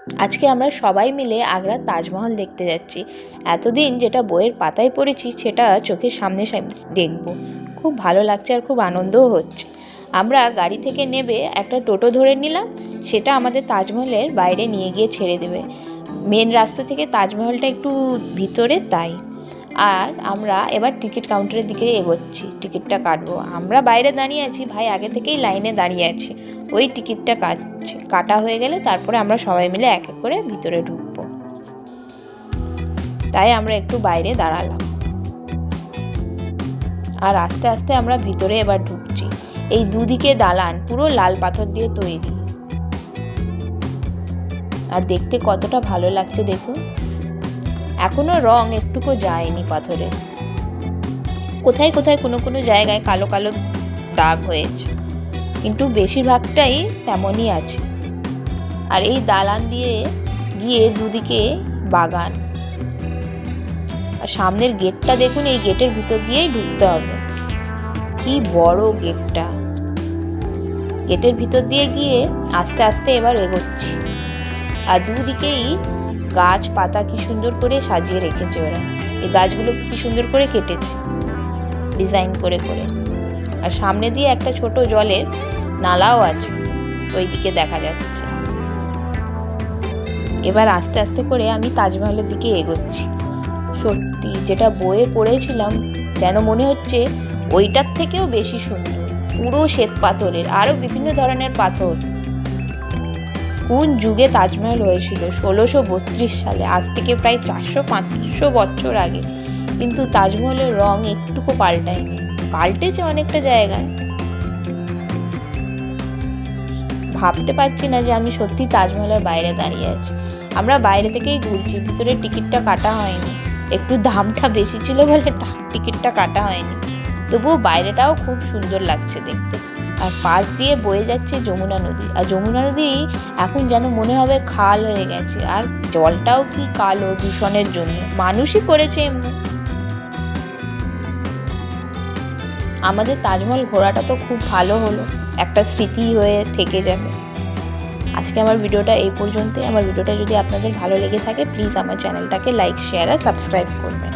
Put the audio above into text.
আজকে আমরা সবাই মিলে আগ্রার তাজমহল দেখতে যাচ্ছি। এতদিন যেটা বইয়ের পাতায় পড়েছি সেটা চোখের সামনে দেখব। খুব ভালো লাগছে আর খুব আনন্দও হচ্ছে। আমরা গাড়ি থেকে নেমে একটা টোটো ধরে নিলাম, সেটা আমাদের তাজমহলের বাইরে নিয়ে গিয়ে ছেড়ে দেবে। মেন রাস্তা থেকে তাজমহলটা একটু ভিতরে, তাই। আর আমরা এবার টিকিট কাউন্টারের দিকে এগোচ্ছি, টিকিটটা কাটবো। আমরা বাইরে দাঁড়িয়ে আছি, ভাই আগে থেকেই লাইনে দাঁড়িয়ে আছে। ওই টিকিটটা কাটা হয়ে গেলে তারপরে আমরা সবাই মিলে এক এক করে ভিতরে ঢুকবো। তাই আমরা একটু বাইরে দাঁড়ালাম আর আস্তে আস্তে আমরা ভিতরে এবার ঢুকছি। এই দুদিকে দালান পুরো লাল পাথর দিয়ে তৈরি, আর দেখতে কতটা ভালো লাগছে দেখুন। এখনো রং একটুকু যায়নি পাথরে, কোথায় কোথায় কোনো কোনো জায়গায় কালো কালো দাগ হয়েছে, কিন্তু বেশিরভাগটাই তেমনই আছে। আর এই দালান দিয়ে গিয়ে দুদিকে বাগান, আর সামনের গেটটা দেখুন, এই গেটের ভিতর দিয়েই ঢুকতে হবে। কি বড় গেটটা! গেটের ভিতর দিয়ে গিয়ে আস্তে আস্তে এবার এগোচ্ছি। আর দুদিকেই গাছ পাতা কি সুন্দর করে সাজিয়ে রেখেছে ওরা। এই গাছগুলো কি সুন্দর করে কেটেছে ডিজাইন করে করে। আর সামনে দিয়ে একটা ছোট জলের নালাও আছে, ওইদিকে দেখা যাচ্ছে। এবার আস্তে আস্তে করে আমি তাজমহলের দিকে এগোচ্ছি। সত্যি যেটা বইয়ে পড়েছিলাম, যেন মনে হচ্ছে ওইটার থেকেও বেশি সুন্দর। পুরো শ্বেত পাথরের, আরো বিভিন্ন ধরনের পাথর। কোন যুগে তাজমহল হয়েছিল? 1632 সালে, আজ থেকে প্রায় 400-500 বছর আগে। কিন্তু তাজমহলের রং একটুকু পাল্টায়নি, পাল্টেছে অনেকটা জায়গায়। ভাবতে পারছি না যে আমি সত্যি তাজমহলের বাইরে দাঁড়িয়ে আছি। আমরা বাইরে থেকেই ঘুরছি, ভিতরে টিকিটটা কাটা হয়নি। একটু দামটা বেশি ছিল বলে টিকিটটা কাটা হয়নি। তবুও বাইরেটাও খুব সুন্দর লাগছে দেখতে। আর পাশ দিয়ে বয়ে যাচ্ছে যমুনা নদী। আর যমুনা নদী এখন যেন মনে হবে খাল হয়ে গেছে। আর জলটাও কি কালো, দূষণের জন্য। মানুষই করেছে এমনি। আমাদের তাজমহল ঘোরাটা তো খুব ভালো হলো, একটা স্মৃতি হয়ে থেকে যাবে। আজকে আমার ভিডিওটা এই পর্যন্তই। আমার ভিডিওটা যদি আপনাদের ভালো লেগে থাকে, প্লিজ আমার চ্যানেলটাকে লাইক, শেয়ার আর সাবস্ক্রাইব করবেন।